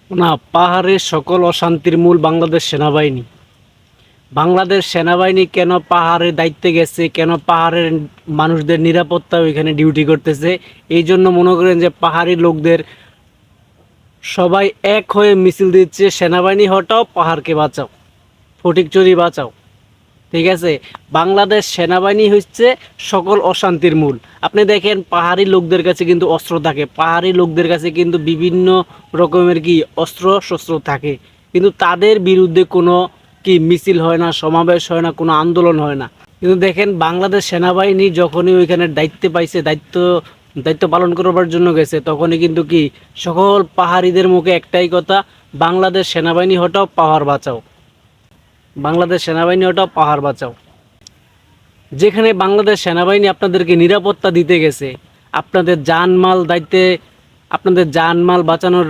না, পাহাড়ের সকল অশান্তির মূল বাংলাদেশ সেনাবাহিনী। বাংলাদেশ সেনাবাহিনী কেন পাহাড়ের দায়িত্বে গেছে, কেন পাহাড়ের মানুষদের নিরাপত্তা ওইখানে ডিউটি করতেছে, এই জন্য মনে করেন যে পাহাড়ি লোকদের সবাই এক হয়ে মিছিল দিচ্ছে, সেনাবাহিনী হটাও, পাহাড়কে বাঁচাও, ফটিকছড়ি বাঁচাও। ঠিক আছে, বাংলাদেশ সেনাবাহিনী হচ্ছে সকল অশান্তির মূল। আপনি দেখেন পাহাড়ি লোকদের কাছে কিন্তু অস্ত্র থাকে, পাহাড়ি লোকদের কাছে কিন্তু বিভিন্ন রকমের কি অস্ত্র শস্ত্র থাকে, কিন্তু তাদের বিরুদ্ধে কোনো কি মিছিল হয় না, সমাবেশ হয় না, কোনো আন্দোলন হয় না। কিন্তু দেখেন বাংলাদেশ সেনাবাহিনী যখনই ওইখানে দায়িত্ব পাইছে, দায়িত্ব পালন করবার জন্য গেছে, তখনই কিন্তু কি সকল পাহাড়িদের মুখে একটাই কথা, বাংলাদেশ সেনাবাহিনী হটাও, পাহাড় বাঁচাও, বাংলাদেশ সেনাবাহিনী ওটা পাহাড় বাঁচাও। যেখানে বাংলাদেশ সেনাবাহিনী আপনাদেরকে নিরাপত্তা দিতে গেছে, আপনাদের জানমাল দায়িত্বে, আপনাদের জানমাল বাঁচানোর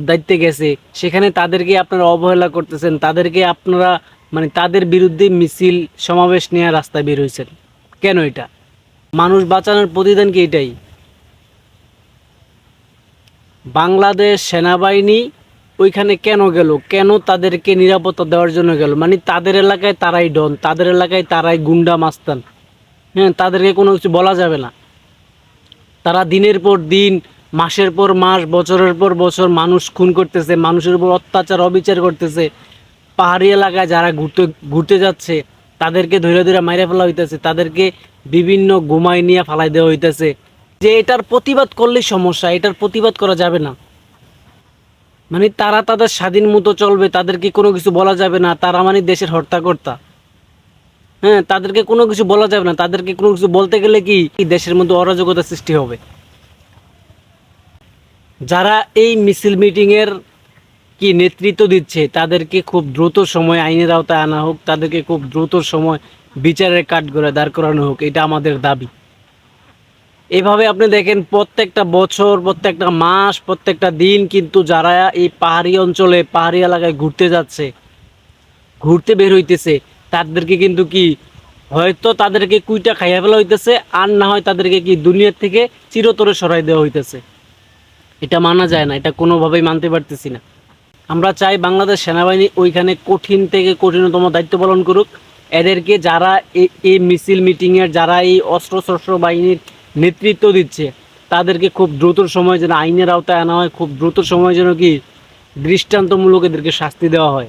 দায়িত্বে গেছে, সেখানে তাদেরকে আপনারা অবহেলা করতেছেন, তাদেরকে আপনারা মানে তাদের বিরুদ্ধে মিছিল সমাবেশ নিয়ে রাস্তায় বের হয়েছেন। কেন এটা? মানুষ বাঁচানোর প্রতিদান কি এটাই? বাংলাদেশ সেনাবাহিনী ওইখানে কেন গেল, কেন তাদেরকে নিরাপত্তা দেওয়ার জন্য গেল? মানে তাদের এলাকায় তারাই ডন, তাদের এলাকায় তারাই গুন্ডা মাস্তান। হ্যাঁ, তাদেরকে কোনো কিছু বলা যাবে না। তারা দিনের পর দিন, মাসের পর মাস, বছরের পর বছর মানুষ খুন করতেছে, মানুষের উপর অত্যাচার অবিচার করতেছে। পাহাড়ি এলাকায় যারা ঘুরতে ঘুরতে যাচ্ছে তাদেরকে ধরে ধরে মাইরে ফেলা হইতেছে, তাদেরকে বিভিন্ন ঘুমায় নিয়ে ফালাই দেওয়া হইতেছে। যে এটার প্রতিবাদ করলেই সমস্যা, এটার প্রতিবাদ করা যাবে না। মানে তারা তাদের স্বাধীন মতো চলবে, তাদেরকে কোনো কিছু বলা যাবে না, তারা মানে দেশের হর্তাকর্তা। হ্যাঁ, তাদেরকে কোনো কিছু বলা যাবে না, তাদেরকে কোনো কিছু বলতে গেলে কি দেশের মধ্যে অরাজকতা সৃষ্টি হবে। যারা এই মিছিল মিটিংয়ের কি নেতৃত্ব দিচ্ছে তাদেরকে খুব দ্রুত সময় আইনের আওতায় আনা হোক, তাদেরকে খুব দ্রুত সময় বিচারের কাঠগড়ায় দাঁড় করানো হোক, এটা আমাদের দাবি। এভাবে আপনি দেখেন প্রত্যেকটা বছর, প্রত্যেকটা মাস, প্রত্যেকটা দিন কিন্তু যারা এই পাহাড়ি অঞ্চলে, পাহাড়ি এলাকায় ঘুরতে যাচ্ছে, ঘুরতে বের হইতেছে, তাদেরকে কিন্তু কি হয়তো তাদেরকে কুইটা খাইয়া ফেলা হইতেছে, আর না হয় তাদেরকে কি দুনিয়ার থেকে চিরতরে সরাই দেওয়া হইতেছে। এটা মানা যায় না, এটা কোনোভাবেই মানতে পারতেছি না। আমরা চাই বাংলাদেশ সেনাবাহিনী ওইখানে কঠিন থেকে কঠিনতম দায়িত্ব পালন করুক। এদেরকে যারা এই মিছিল মিটিংয়ের, যারা এই অস্ত্র শস্ত্র বাহিনীর নেতৃত্ব দিচ্ছে, তাদেরকে খুব দ্রুত সময় যেন আইনের আওতায় আনা হয়, খুব দ্রুত সময় যেন কি দৃষ্টান্তমূলক এদেরকে শাস্তি দেওয়া হয়।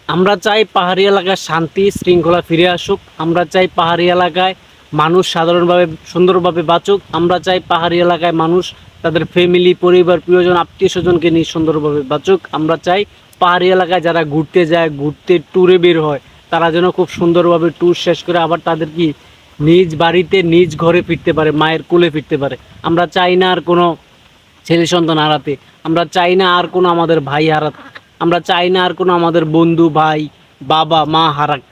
আমরা চাই পাহাড়ি এলাকায় শান্তি শৃঙ্খলা ফিরে আসুক, আমরা চাই পাহাড়ি এলাকায় মানুষ সাধারণভাবে সুন্দরভাবে বাঁচুক, আমরা চাই পাহাড়ি এলাকায় মানুষ তাদের ফ্যামিলি, পরিবার, প্রিয়জন, আত্মীয় স্বজনকে নিয়ে সুন্দরভাবে বাঁচুক। আমরা চাই পাহাড়ি এলাকায় যারা ঘুরতে যায়, ঘুরতে ট্যুরে বের হয়, তারা যেন খুব সুন্দরভাবে ট্যুর শেষ করে আবার তাদের কি নিজ বাড়িতে, নিজ ঘরে ফিরতে পারে, মায়ের কোলে ফিরতে পারে। আমরা চাই না আর কোনো ছেলে সন্তান হারাতে, আমরা চাই না আর কোনো আমাদের ভাই হারাতে, আমরা চাই না আর কোনো আমাদের বন্ধু, ভাই, বাবা, মা হারাক।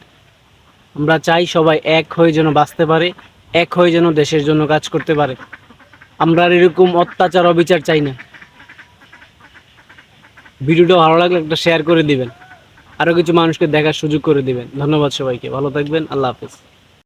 আমরা চাই সবাই এক হয়ে যেন বাঁচতে পারে, এক হয়ে যেন দেশের জন্য কাজ করতে পারে। আমরা আর এরকম অত্যাচার অবিচার চাই না। ভিডিওটা ভালো লাগলে একটা শেয়ার করে দিবেন, আরও কিছু মানুষকে দেখার সুযোগ করে দিবেন। ধন্যবাদ সবাইকে, ভালো থাকবেন, আল্লাহ হাফেজ।